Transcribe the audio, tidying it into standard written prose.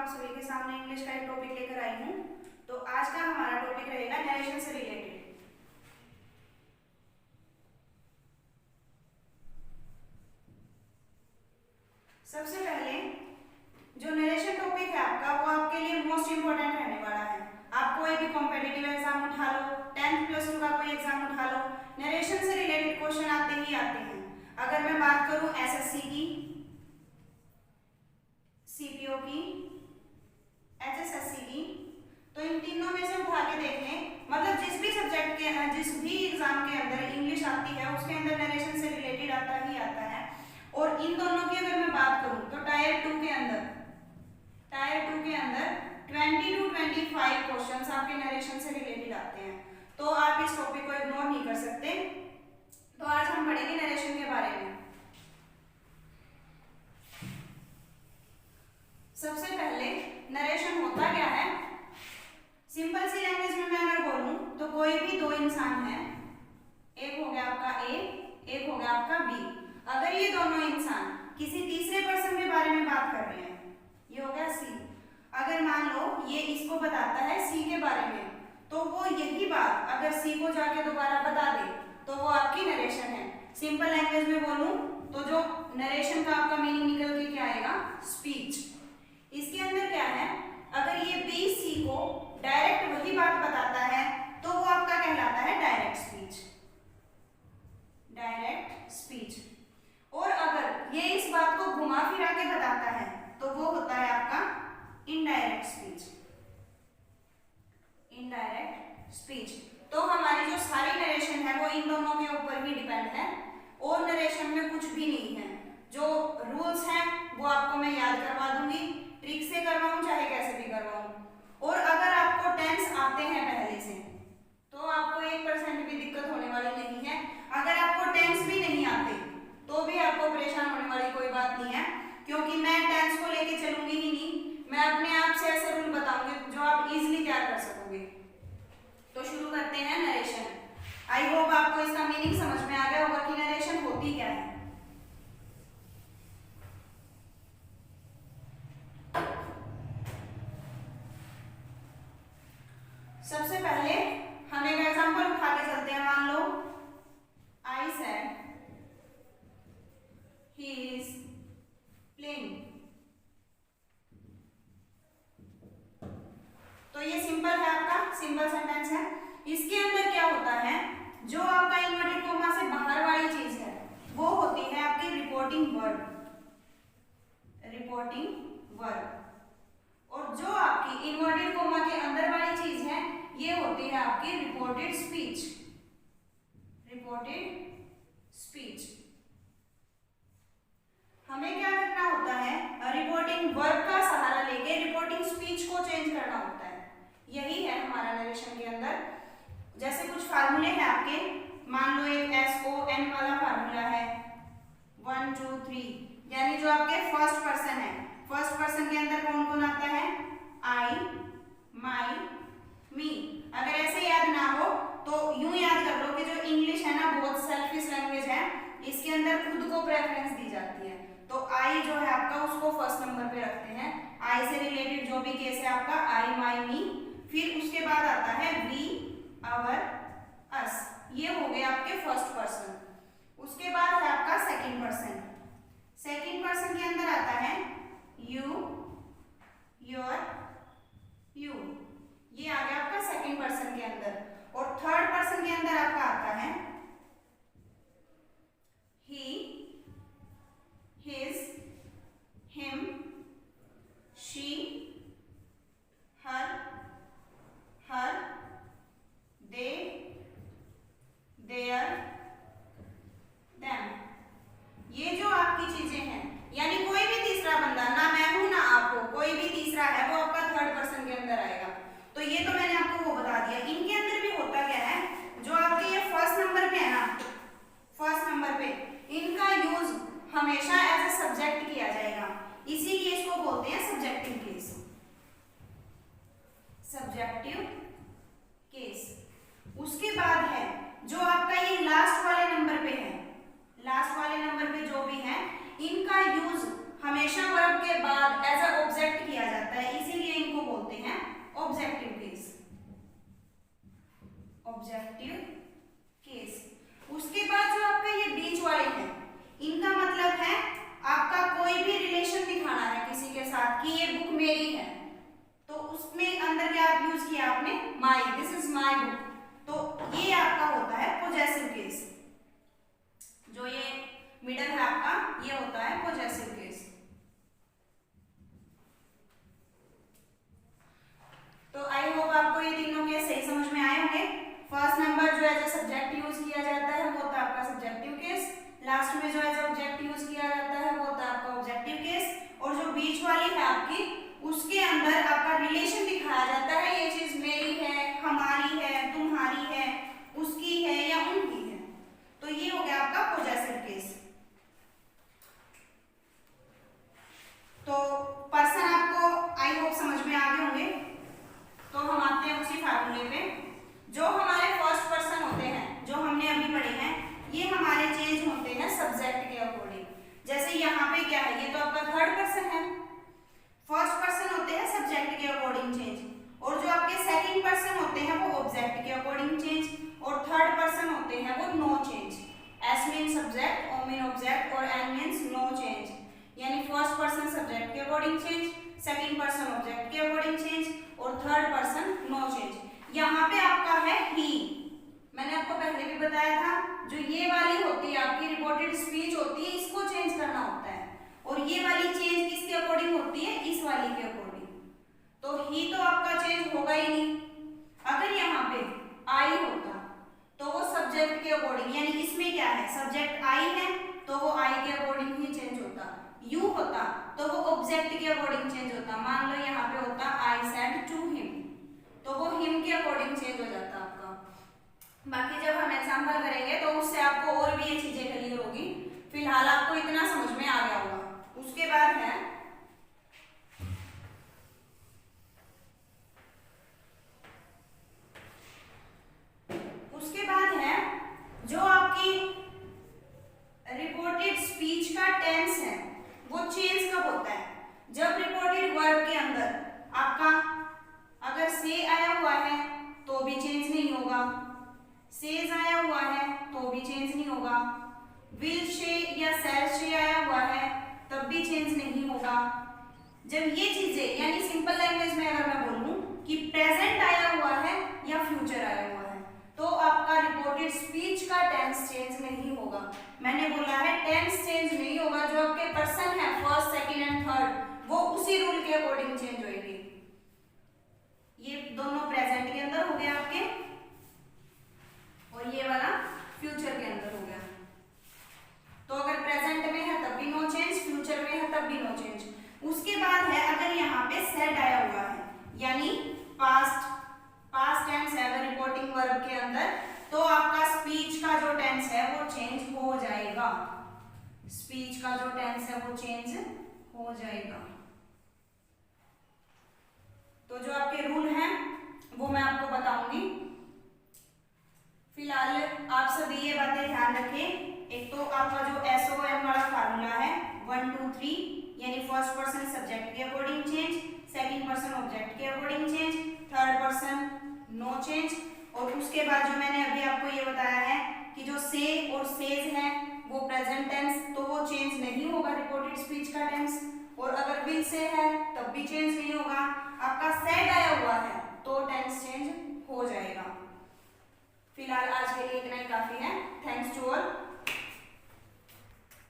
आप सभी के सामने इंग्लिश का एक टॉपिक लेकर आई हूँ। तो आज का हमारा टॉपिक रहेगा नरेशन से रिलेटेड। सबसे पहले जो नरेशन टॉपिक है आपका वो आपके लिए मोस्ट इंपोर्टेंट रहने वाला है। आप कोई भी कॉम्पिटिटिव एग्जाम उठा लो, 10th+2 का कोई एग्जाम उठा लो, नरेशन से रिलेटेड क्वेश्चन आते ही आते हैं। अगर मैं बात करूं एसएससी की, सीपीओ की, एचएसएससी की, तो इन तीनों में से उठा के देख लें, मतलब जिस भी सब्जेक्ट के जिस भी एग्जाम के अंदर इंग्लिश आती है उसके अंदर नरेशन से रिलेटेड आता ही आता है। और इन दोनों की अगर मैं बात करूं तो टायर 2 के अंदर 20 to 25 क्वेश्चंस आपके नरेशन से रिलेटेड आते हैं। तो आप इस टॉपिक को इग्नोर नहीं कर सकते। तो आज हम पढ़ेंगे नरेशन के बारे में। सबसे पहले नरेशन होता क्या है? सिंपल सी लैंग्वेज में मैं अगर बोलूं तो कोई भी दो इंसान है, एक हो गया आपका ए, एक हो गया आपका बी। अगर ये दोनों इंसान किसी तीसरे पर्सन के बारे में बात कर रहे हैं, ये हो गया सी। अगर मान लो ये इसको बताता है सी के बारे में, तो वो यही बात अगर सी को जाके दोबारा बता दे तो वो आपकी नरेशन है। सिंपल लैंग्वेज में बोलूं तो जो नरेशन का आपका मीनिंग निकल के क्या आएगा? स्पीच। इसके अंदर क्या है, अगर ये बी सी को डायरेक्ट वही बात बताता है तो वो आपका कहलाता है डायरेक्ट स्पीच। Direct speech. और अगर ये इस बात को घुमा फिरा के बताता है तो वो होता है आपका इनडायरेक्ट स्पीच। Indirect speech. तो हमारी जो सारी नरेशन है वो इन दोनों के ऊपर ही डिपेंड है, और नरेशन में कुछ भी नहीं है। जो रूल्स हैं वो आपको मैं याद करवा दूंगी, ट्रिक से करवाऊं चाहे कैसे भी करवाऊं। और अगर आपको टेंस आते हैं पहले से तो आपको 1% भी दिक्कत होने वाली नहीं है। अगर आपको टेंस भी नहीं आते तो भी आपको परेशान होने वाली कोई बात नहीं है, क्योंकि मैं टेंस को लेके चलूंगी ही नहीं। मैं अपने आप से ऐसे रूल बताऊंगी जो आप इजीली तैयार कर सकोगे। तो शुरू करते हैं नरेशन। आई होप आपको इसका मीनिंग समझ में आ गया होगा कि नरेशन होती क्या है। सबसे पहले हम एक एग्जांपल उठा के चलते हैं। मान लो I said he is playing. तो ये सिंपल है, आपका सिंपल सेंटेंस है। इसके अंदर क्या होता है, जो आपका इन्वर्टेड कॉमा से बाहर वाली चीज है वो होती है आपकी रिपोर्टिंग वर्ब। Reporting verb. और जो आपकी इन्वर्टेड कॉमा के अंदर वाली चीज है ये होती है आपकी रिपोर्टेड स्पीच। Reported speech. हमें क्या करना होता है, रिपोर्टिंग वर्ब का सहारा लेके रिपोर्टिंग स्पीच को चेंज करना होता है। यही है हमारा नरेशन के अंदर। जैसे कुछ फार्मूले हैं आपके, मान लो एक SON वाला फार्मूला है 1 2 3, यानी जो आपके फर्स्ट पर्सन है, फर्स्ट पर्सन के अंदर कौन कौन आता है? आई, माई, मी। अगर ऐसे याद ना हो तो यूं याद कर लो कि जो इंग्लिश है ना बहुत सेल्फिश लैंग्वेज है, इसके अंदर खुद को प्रेफरेंस दी जाती है। तो आई जो है आपका उसको फर्स्ट नंबर पे रखते हैं। आई से रिलेटेड जो भी केस है आपका आई, माई, मी। फिर उसके बाद आता है वी, आवर, अस। ये हो गए आपके फर्स्ट पर्सन। उसके बाद है आपका सेकंड पर्सन। सेकंड पर्सन के अंदर आता है यू, योर, यू। ये आ गया आपका सेकंड पर्सन के अंदर। और थर्ड पर्सन के अंदर आपका आता है he, his, him, she, her, her, they, their, them. ये जो आपकी चीजें हैं, यानी कोई भी तीसरा बंदा, ना मैं हूं ना आप हो, कोई भी तीसरा है वो आपका थर्ड पर्सन के अंदर आएगा। तो ये तो मैंने आपको वो बता दिया। इनके अंदर भी होता क्या है, जो आपके ये फर्स्ट नंबर पे है ना, फर्स्ट नंबर पे इनका यूज हमेशा एज ए सब्जेक्ट किया जाएगा। इसीलिए इसको बोलते हैं सब्जेक्टिव केस। Subjective case. उसके बाद है जो आपका ये लास्ट वाले नंबर पे है, लास्ट वाले नंबर पे जो भी है इनका यूज हमेशा वर्ब के बाद एज अ ऑब्जेक्ट किया जाता है। साथ कि ये बुक मेरी है, तो उसमें अंदर क्या यूज किया आपने, माई, दिस इज माई बुक। तो ये आपका होता है पोजेसिव केस। जो ये मिडल है आपका, ये होता है पोजेसिव केस। तो आई होप आपको ये तीनों केस सही समझ में आए होंगे। फर्स्ट नंबर जो एज सब्जेक्ट यूज किया जाता है वो होता है आपका सब्जेक्टिव केस। लास्ट में जो एज ऑब्जेक्ट यूज किया जाता है वो होता है आपका ऑब्जेक्टिव केस। और जो बीच वाली है आपकी, उसके अंदर आपका रिलेशन दिखाया जाता है, ये चीज मेरी है, हमारी है, तुम्हारी है, उसकी है या उनकी है। तो ये हो गया आपका पोजेसिव केस। तो पर्सन आपको आई होप समझ में आ गए होंगे। तो हम आते हैं उसी फार्मूले पे। जो हमारे फर्स्ट पर्सन होते हैं, जो हमने अभी पढ़े हैं, ये हमारे चेंज होते हैं सब्जेक्ट के अकॉर्डिंग। जैसे यहाँ पे क्या है, ये तो आपका थर्ड पर्सन है। फर्स्ट पर्सन होते हैं सब्जेक्ट के अकॉर्डिंग चेंज, और जो आपके सेकंड पर्सन होते हैं वो ऑब्जेक्ट के अकॉर्डिंग चेंज, और थर्ड पर्सन होते हैं वो no change. S mean subject, O mean object और एन मीन्स नो चेंज। यानी फर्स्ट पर्सन सब्जेक्ट के according change, second person object के अकॉर्डिंग चेंज, और थर्ड पर्सन नो चेंज। यहाँ पे आपका है ही, मैंने आपको पहले भी बताया था, जो ये वाली होती है आपकी रिपोर्टेड स्पीच होती है, इसको चेंज करना होता है। और ये वाली चेंज किसके अकॉर्डिंग होती है, इस वाली के अकॉर्डिंग। तो ही तो आपका चेंज होगा ही नहीं। अगर यहाँ पे आई होता तो वो सब्जेक्ट के अकॉर्डिंग, यानी इसमें क्या है, सब्जेक्ट आई है तो वो आई के अकॉर्डिंग ही चेंज होता। यू होता तो वो ऑब्जेक्ट के अकॉर्डिंग चेंज होता। मान लो यहाँ पे होता आई सेड टू हिम, तो वो हिम के अकॉर्डिंग चेंज हो जाता आपका। बाकी जब हम एग्जांपल करेंगे तो उससे आपको और भी ये चीजें क्लियर होगी। फिलहाल आपको इतना समझ में आ गया होगा। उसके बाद है जो आपकी रिपोर्टेड स्पीच का टेंस है, वो चेंज कब होता है, जब रिपोर्टेड वर्ब के अंदर आपका अगर से आया हुआ है तो भी चेंज नहीं होगा, सेज आया हुआ है तो भी चेंज नहीं होगा, विल से या शैल से आया हुआ है तब भी चेंज नहीं होगा। जब ये चीजें, यानी सिंपल लैंग्वेज में अगर मैं बोलूं कि प्रेजेंट आया हुआ है या फ्यूचर आया हुआ है, तो आपका रिपोर्टेड स्पीच का टेंस चेंज नहीं होगा। मैंने बोला है टेंस चेंज नहीं होगा, जो आपके पर्सन है फर्स्ट, सेकंड एंड थर्ड, वो उसी रूल के अकॉर्डिंग चेंज होएगी। ये दोनों प्रेजेंट के अंदर हो गया आपके, और ये वाला फ्यूचर के अंदर हो गया। तो अगर प्रेजेंट में है तब भी नो चेंज, फ्यूचर में है तब भी नो चेंज। उसके बाद है अगर यहाँ पे सेड आया हुआ है, यानी पास्ट टेंस है अगर रिपोर्टिंग वर्ब के अंदर, तो आपका स्पीच का जो टेंस है वो चेंज हो जाएगा। स्पीच का जो टेंस है वो चेंज हो जाएगा। तो जो आपके रूल हैं वो मैं आपको बताऊंगी। फिलहाल आप सभी ये बातें ध्यान रखें। एक तो आपका जो SOM वाला फार्मूला है 1 2 3, यानी फर्स्ट पर्सन सब्जेक्ट के according change, second person object के according change, third person no change. और उसके बाद जो मैंने अभी आपको ये बताया है कि जो से और सेज है वो प्रेजेंट टेंस, तो वो चेंज नहीं होगा रिपोर्टेड स्पीच का टेंस। और अगर विल से है तब भी चेंज नहीं होगा। आपका सेड आया हुआ है तो टेंस चेंज हो जाएगा। फिलहाल आज के लिए इतना ही काफी है।